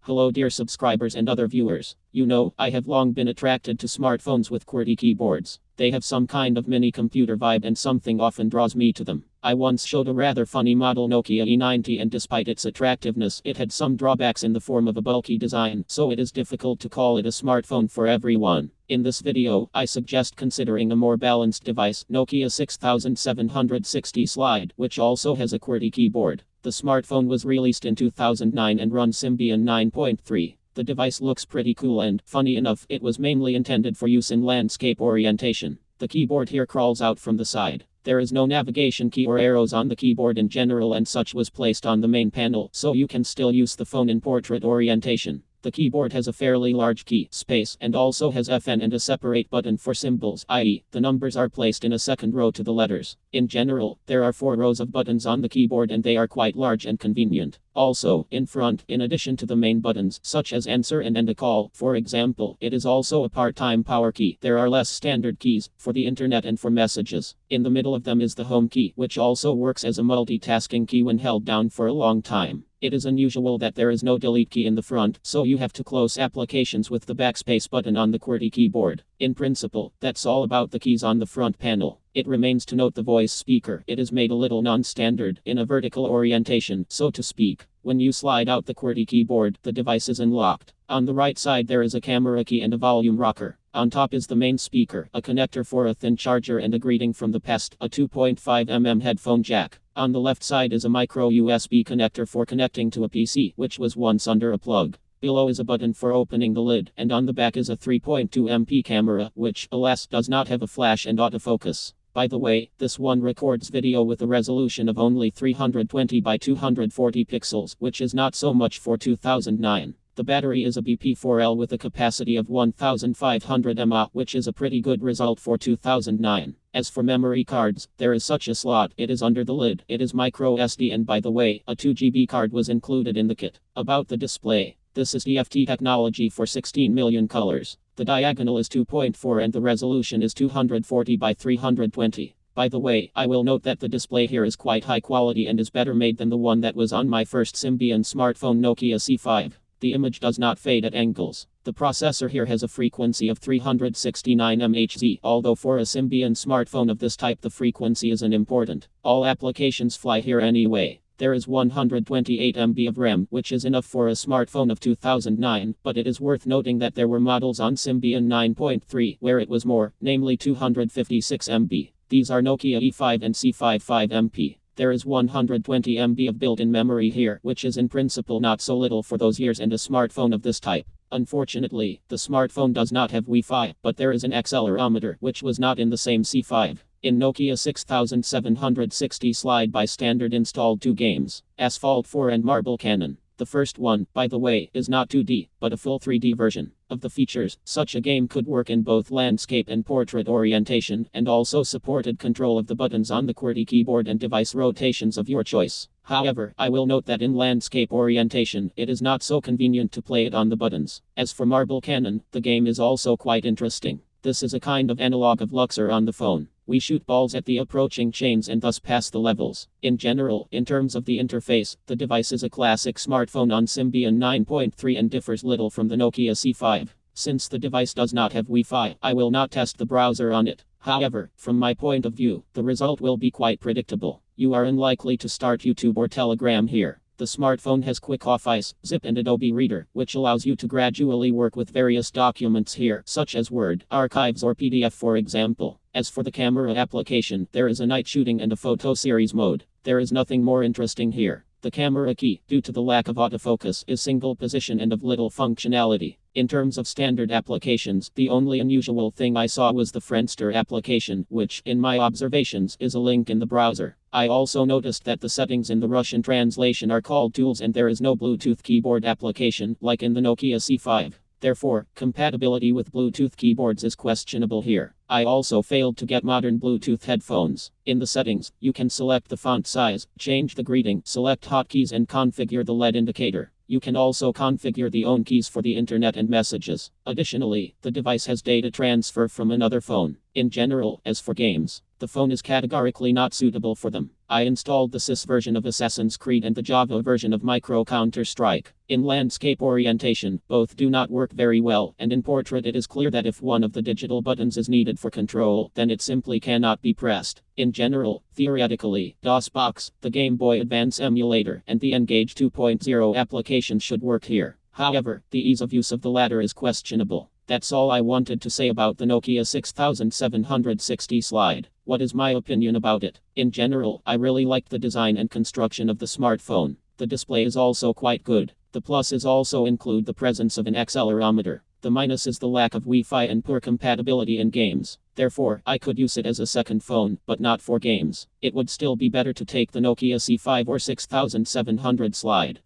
Hello dear subscribers and other viewers. You know, I have long been attracted to smartphones with QWERTY keyboards. They have some kind of mini computer vibe and something often draws me to them. I once showed a rather funny model Nokia E90 and despite its attractiveness it had some drawbacks in the form of a bulky design, so it is difficult to call it a smartphone for everyone. In this video, I suggest considering a more balanced device, Nokia 6760-Slide, which also has a QWERTY keyboard. The smartphone was released in 2009 and runs Symbian 9.3. The device looks pretty cool and, funny enough, it was mainly intended for use in landscape orientation. The keyboard here crawls out from the side. There is no navigation key or arrows on the keyboard in general and such was placed on the main panel, so you can still use the phone in portrait orientation. The keyboard has a fairly large key space and also has FN and a separate button for symbols, i.e., the numbers are placed in a second row to the letters. In general, there are 4 rows of buttons on the keyboard and they are quite large and convenient. Also, in front, in addition to the main buttons, such as answer and end a call, for example, it is also a part-time power key. There are less standard keys, for the internet and for messages. In the middle of them is the home key, which also works as a multitasking key when held down for a long time. It is unusual that there is no delete key in the front, so you have to close applications with the backspace button on the QWERTY keyboard. In principle, that's all about the keys on the front panel. It remains to note the voice speaker. It is made a little non-standard, in a vertical orientation, so to speak. When you slide out the QWERTY keyboard, the device is unlocked. On the right side there is a camera key and a volume rocker. On top is the main speaker, a connector for a thin charger and a greeting from the past, a 2.5mm headphone jack. On the left side is a micro USB connector for connecting to a PC, which was once under a plug. Below is a button for opening the lid, and on the back is a 3.2MP camera, which, alas, does not have a flash and autofocus. By the way, this one records video with a resolution of only 320 by 240 pixels, which is not so much for 2009. The battery is a BP4L with a capacity of 1500 mAh, which is a pretty good result for 2009. As for memory cards, there is such a slot, it is under the lid. It is micro SD and by the way, a 2GB card was included in the kit. About the display. This is TFT technology for 16 million colors. The diagonal is 2.4 and the resolution is 240 by 320. By the way, I will note that the display here is quite high quality and is better made than the one that was on my first Symbian smartphone Nokia C5. The image does not fade at angles. The processor here has a frequency of 369 MHz, although for a Symbian smartphone of this type the frequency isn't important. All applications fly here anyway. There is 128 MB of RAM, which is enough for a smartphone of 2009, but it is worth noting that there were models on Symbian 9.3 where it was more, namely 256 MB. These are Nokia E5 and C5 5MP. There is 120 MB of built-in memory here, which is in principle not so little for those years and a smartphone of this type. Unfortunately, the smartphone does not have Wi-Fi, but there is an accelerometer, which was not in the same C5. In Nokia 6760-Slide by standard installed 2 games, Asphalt 4 and Marble Cannon. The first one, by the way, is not 2D, but a full 3D version. Of the features, such a game could work in both landscape and portrait orientation, and also supported control of the buttons on the QWERTY keyboard and device rotations of your choice. However, I will note that in landscape orientation, it is not so convenient to play it on the buttons. As for Marble Cannon, the game is also quite interesting. This is a kind of analog of Luxor on the phone. We shoot balls at the approaching chains and thus pass the levels. In general, in terms of the interface, the device is a classic smartphone on Symbian 9.3 and differs little from the Nokia C5. Since the device does not have Wi-Fi, I will not test the browser on it. However, from my point of view, the result will be quite predictable. You are unlikely to start YouTube or Telegram here. The smartphone has Quick Office, Zip and Adobe Reader, which allows you to gradually work with various documents here, such as Word, archives or PDF for example. As for the camera application, there is a night shooting and a photo series mode. There is nothing more interesting here. The camera key, due to the lack of autofocus, is single position and of little functionality. In terms of standard applications, the only unusual thing I saw was the Friendster application, which, in my observations, is a link in the browser. I also noticed that the settings in the Russian translation are called tools and there is no Bluetooth keyboard application, like in the Nokia C5. Therefore, compatibility with Bluetooth keyboards is questionable here. I also failed to get modern Bluetooth headphones. In the settings, you can select the font size, change the greeting, select hotkeys and configure the LED indicator. You can also configure the own keys for the internet and messages. Additionally, the device has data transfer from another phone. In general, as for games, The phone is categorically not suitable for them. I installed the sys version of Assassin's Creed and the Java version of Micro Counter-Strike. In landscape orientation, both do not work very well, and in portrait it is clear that if one of the digital buttons is needed for control, then it simply cannot be pressed. In general, theoretically, DOSBox, the Game Boy Advance emulator, and the Engage 2.0 application should work here. However, the ease of use of the latter is questionable. That's all I wanted to say about the Nokia 6760 slide. What is my opinion about it? In general, I really liked the design and construction of the smartphone. The display is also quite good. The pluses also include the presence of an accelerometer. The minus is the lack of Wi-Fi and poor compatibility in games. Therefore, I could use it as a second phone, but not for games. It would still be better to take the Nokia C5 or 6700 slide.